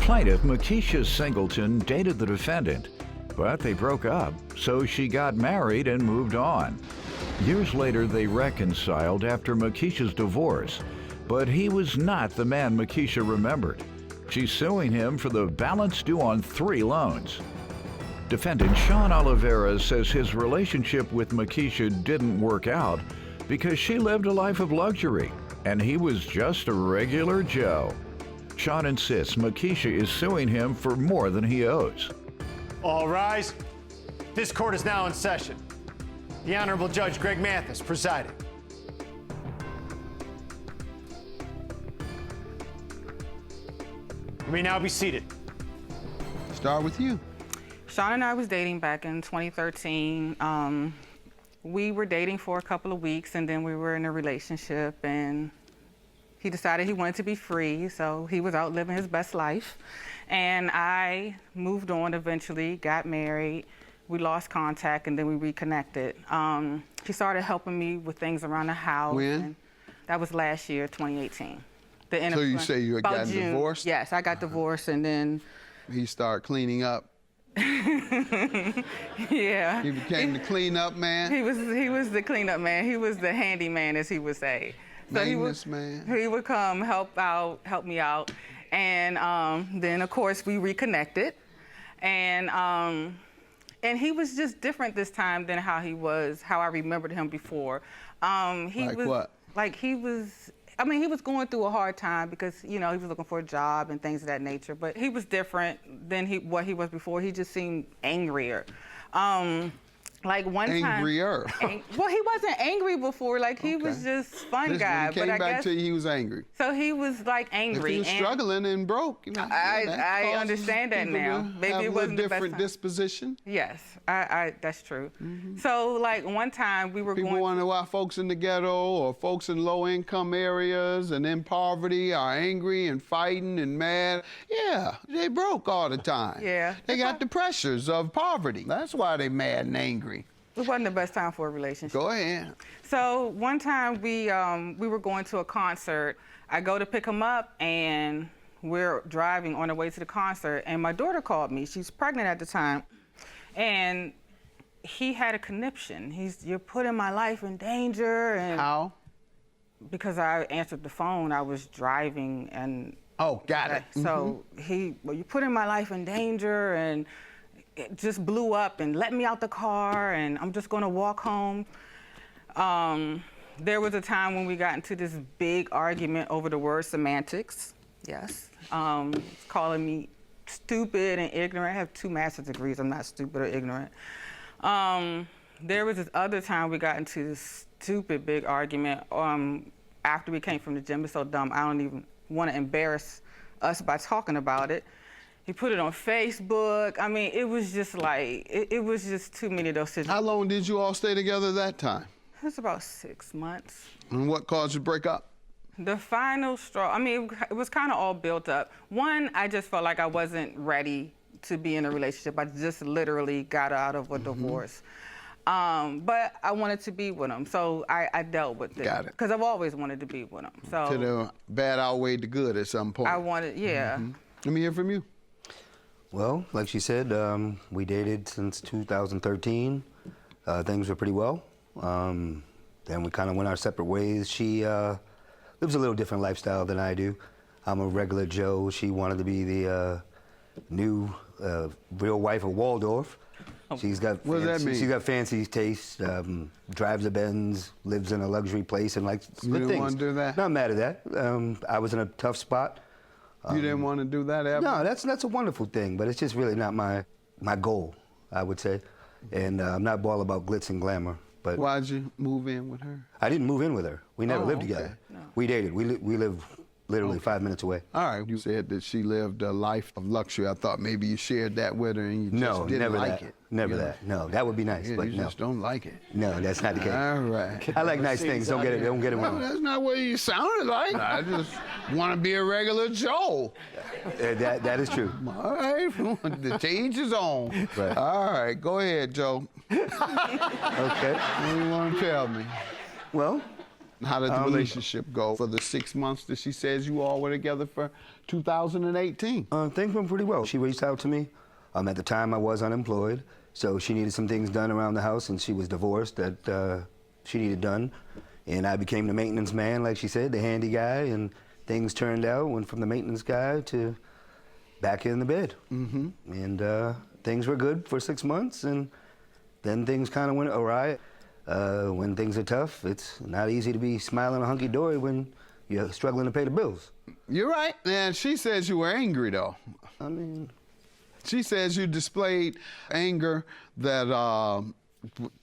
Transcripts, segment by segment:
plaintiff, Makisha Singleton, dated the defendant, but they broke up, so she got married and moved on. Years later, they reconciled after Makisha's divorce, but he was not the man Makisha remembered. She's suing him for the balance due on 3 loans. Defendant Sean Oliveira says his relationship with Makisha didn't work out because she lived a life of luxury, and he was just a regular Joe. Sean insists Makisha is suing him for more than he owes. All rise. This court is now in session. The Honorable Judge Greg Mathis presiding. You may now be seated. Start with you. Sean and I was dating back in 2013. We were dating for a couple of weeks, and then we were in a relationship, and he decided he wanted to be free, so he was out living his best life. And I moved on eventually, got married. We lost contact, and then we reconnected. He started helping me with things around the house. When? And that was last year, 2018. So you say you had gotten divorced? Yes, I got divorced, and then... He started cleaning up. Yeah. He became the cleanup man? He was the cleanup man. He was the handyman, as he would say. So he would come help me out. And then, of course, we reconnected. And he was just different this time than how I remembered him before. He was going through a hard time because, he was looking for a job and things of that nature. But he was different than what he was before. He just seemed angrier. Like one time. Angrier? Well, he wasn't angry before. Like, he was just fun guy. When he came back to you, he was angry. So he was, like, angry. If he was struggling and broke. I understand that now. Maybe it wasn't the best time. Different disposition? Yes, that's true. Mm-hmm. So, like, one time we were People wonder why folks in the ghetto or folks in low-income areas and in poverty are angry and fighting and mad. Yeah, they broke all the time. Yeah. They got the pressures of poverty. That's why they mad and angry. It wasn't the best time for a relationship. Go ahead. So one time we were going to a concert. I go to pick him up, and we're driving on the way to the concert, and my daughter called me. She's pregnant at the time, and he had a conniption. You're putting my life in danger. And how? Because I answered the phone. I was driving, and oh, got it. So you're putting my life in danger, and it just blew up and let me out the car, and I'm just gonna walk home. There was a time when we got into this big argument over the word semantics. Yes. Calling me stupid and ignorant. I have 2 master's degrees. I'm not stupid or ignorant. There was this other time we got into this stupid big argument after we came from the gym. It's so dumb. I don't even want to embarrass us by talking about it. He put it on Facebook. I mean, it was just like, it was just too many of those situations. How long did you all stay together that time? It was about 6 months. And what caused you to break up? The final straw, I mean, it was kind of all built up. One, I just felt like I wasn't ready to be in a relationship. I just literally got out of a divorce. But I wanted to be with him, so I dealt with it. Got it. Because I've always wanted to be with him. So to the bad outweighed the good at some point. I wanted, yeah. Let me hear from you. Well, like she said, we dated since 2013. Things were pretty well. Then we kind of went our separate ways. She lives a little different lifestyle than I do. I'm a regular Joe. She wanted to be the new real wife of Waldorf. She's got what does that mean? She's got fancy taste, drives a Benz, lives in a luxury place, and likes good things. You didn't want to do that? Not mad at that. I was in a tough spot. You didn't want to do that ever? No, that's a wonderful thing, but it's just really not my goal, I would say. And I'm not all about glitz and glamour. But why'd you move in with her? I didn't move in with her. We never lived okay. together. No. We dated. We live literally 5 minutes away. All right. You said that she lived a life of luxury. I thought maybe you shared that with her and you just didn't like it. Never that. No, that would be nice, Yeah, but you no. just don't like it. No, that's not the case. All right. I like nice things. Don't get it wrong. That's not what you sounded like. I just want to be a regular Joe. That is true. All right. The change is on. Right. All right. Go ahead, Joe. Okay. What do you want to tell me? Well, How did the relationship go for the 6 months that she says you all were together for 2018? Things went pretty well. She reached out to me. At the time, I was unemployed, so she needed some things done around the house, and she was divorced that she needed done. And I became the maintenance man, like she said, the handy guy, and things turned out, went from the maintenance guy to back in the bed. Mm-hmm. And things were good for 6 months, and then things kind of went awry. When things are tough, it's not easy to be smiling hunky-dory when you're struggling to pay the bills. You're right. And she says you were angry, though. I mean... She says you displayed anger that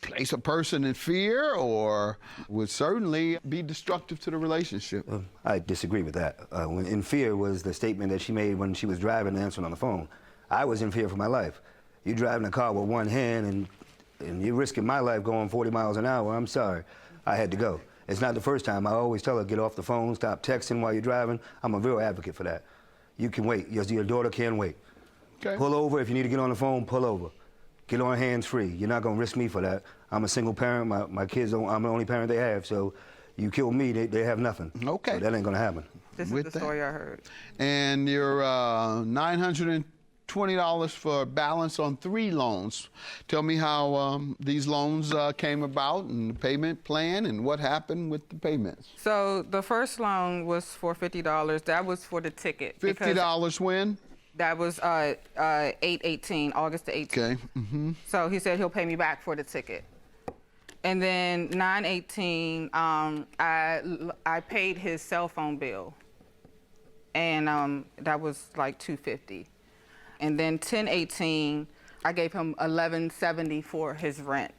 place a person in fear or would certainly be destructive to the relationship. I disagree with that. In fear was the statement that she made when she was driving and answering on the phone. I was in fear for my life. You're driving a car with one hand and you're risking my life going 40 miles an hour. I'm sorry. I had to go. It's not the first time. I always tell her, get off the phone, stop texting while you're driving. I'm a real advocate for that. You can wait. Your daughter can wait. Okay. Pull over. If you need to get on the phone, pull over. Get on hands-free. You're not going to risk me for that. I'm a single parent. My kids don't, I'm the only parent they have, so you kill me, they have nothing. Okay. So that ain't going to happen. This is the story I heard. And your $920 for balance on 3 loans. Tell me how these loans came about and the payment plan and what happened with the payments. So the first loan was for $50. That was for the ticket. $50 when? That was 8/18, August the 18th. Okay. Mm-hmm. So he said he'll pay me back for the ticket. And then 9/18, I paid his cell phone bill, and that was like $250. And then 10/18, I gave him $11.70 for his rent,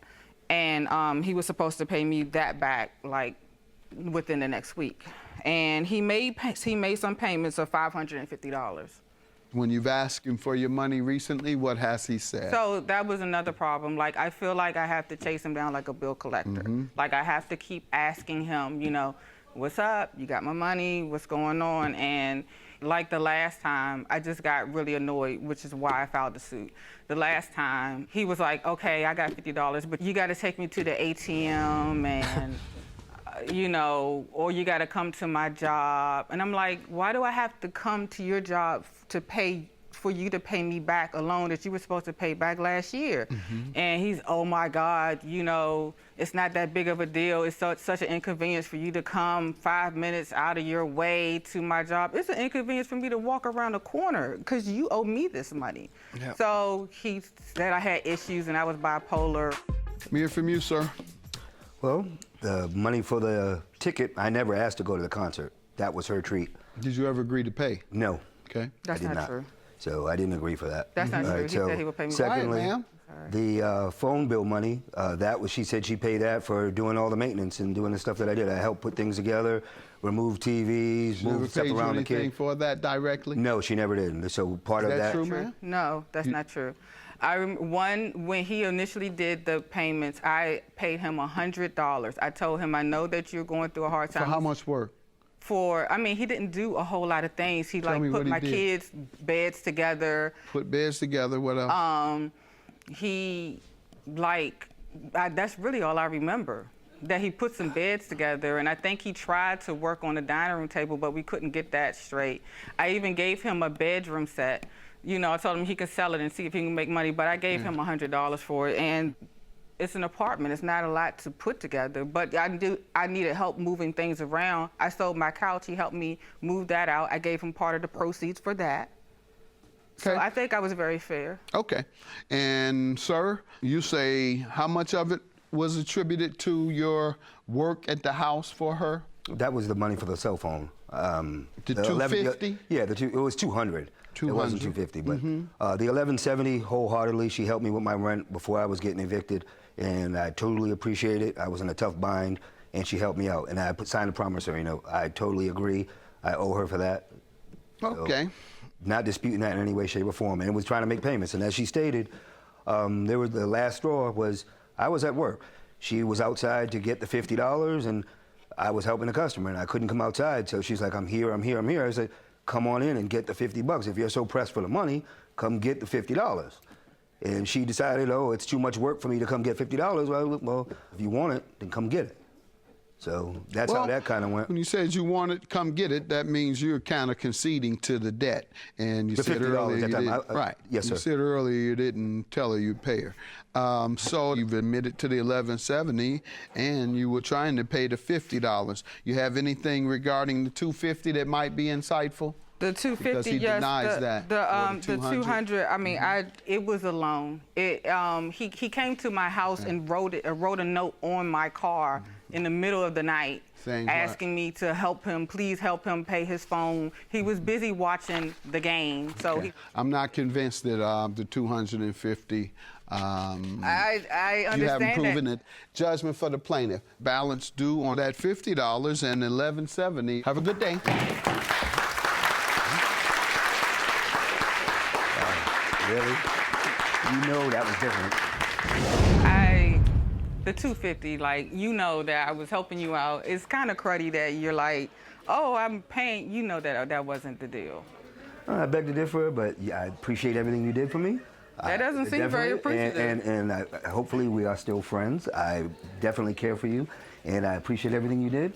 and he was supposed to pay me that back like within the next week. And he made some payments of $550. When you've asked him for your money recently, what has he said? So that was another problem. Like, I feel like I have to chase him down like a bill collector. Mm-hmm. Like, I have to keep asking him, you know, what's up? You got my money? What's going on? And like the last time, I just got really annoyed, which is why I filed the suit. The last time, he was like, okay, I got $50, but you got to take me to the ATM and... you know, or you got to come to my job. And I'm like, why do I have to come to your job for you to pay me back a loan that you were supposed to pay back last year? Mm-hmm. And he's, oh my God, you know, it's not that big of a deal. It's such an inconvenience for you to come 5 minutes out of your way to my job. It's an inconvenience for me to walk around the corner because you owe me this money. Yep. So he said I had issues and I was bipolar. Let me hear from you, sir. Well, the money for the ticket, I never asked to go to the concert. That was her treat. Did you ever agree to pay? No. Okay. That's not true. So I didn't agree for that. That's not true. Right, He said he would pay me. Secondly, right, ma'am. The phone bill money, she said she paid that for doing all the maintenance and doing the stuff that I did. I helped put things together, remove TVs, move stuff around the kid. She never paid you anything for that directly? No, she never did. So part of that. Is that true, ma'am? No, that's not true. When he initially did the payments, I paid him $100. I told him, I know that you're going through a hard time. For how much work? I mean, he didn't do a whole lot of things. He like put my kids' beds together. Put beds together, what else? That's really all I remember. That he put some beds together, and I think he tried to work on the dining room table, but we couldn't get that straight. I even gave him a bedroom set. You know, I told him he could sell it and see if he can make money, but I gave him $100 for it. And it's an apartment. It's not a lot to put together, but I needed help moving things around. I sold my couch. He helped me move that out. I gave him part of the proceeds for that. Okay. So I think I was very fair. Okay. And, sir, you say how much of it was attributed to your work at the house for her? That was the money for the cell phone. The $250? Yeah, it was $200. It wasn't $250, but the $11.70 wholeheartedly. She helped me with my rent before I was getting evicted, and I totally appreciate it. I was in a tough bind, and she helped me out, and I signed a promissory note. I totally agree. I owe her for that. Okay. So, not disputing that in any way, shape, or form, and was trying to make payments. And as she stated, the last straw was I was at work. She was outside to get the $50, and I was helping a customer, and I couldn't come outside. So she's like, I'm here. I said, come on in and get the $50. If you're so pressed for the money, come get the $50. And she decided, oh, it's too much work for me to come get $50. Well, if you want it, then come get it. So that's how that kind of went. When you said you wanted, come get it, that means you're kind of conceding to the debt. And you The said $50 earlier, that time, right? yes, You sir. said earlier you didn't tell her you'd pay her. So you've admitted to the $1170, and you were trying to pay the $50. You have anything regarding the $250 that might be insightful? The 250, Because he yes. denies that. Or The 200. I mean, it was a loan. He came to my house and wrote a note on my car in the middle of the night, Saying what? asking me to help him, please help him pay his phone. He was busy watching the game, so Okay. I'm not convinced that the 250. I understand You haven't proven that. it. Judgment for the plaintiff. Balance due on that $50 and $1170. Have a good day. Really? You know that was different. The 250, like, you know that I was helping you out. It's kind of cruddy that you're like, oh, I'm paying. You know that wasn't the deal. I beg to differ, but yeah, I appreciate everything you did for me. That doesn't seem very appreciative. And hopefully we are still friends. I definitely care for you, and I appreciate everything you did.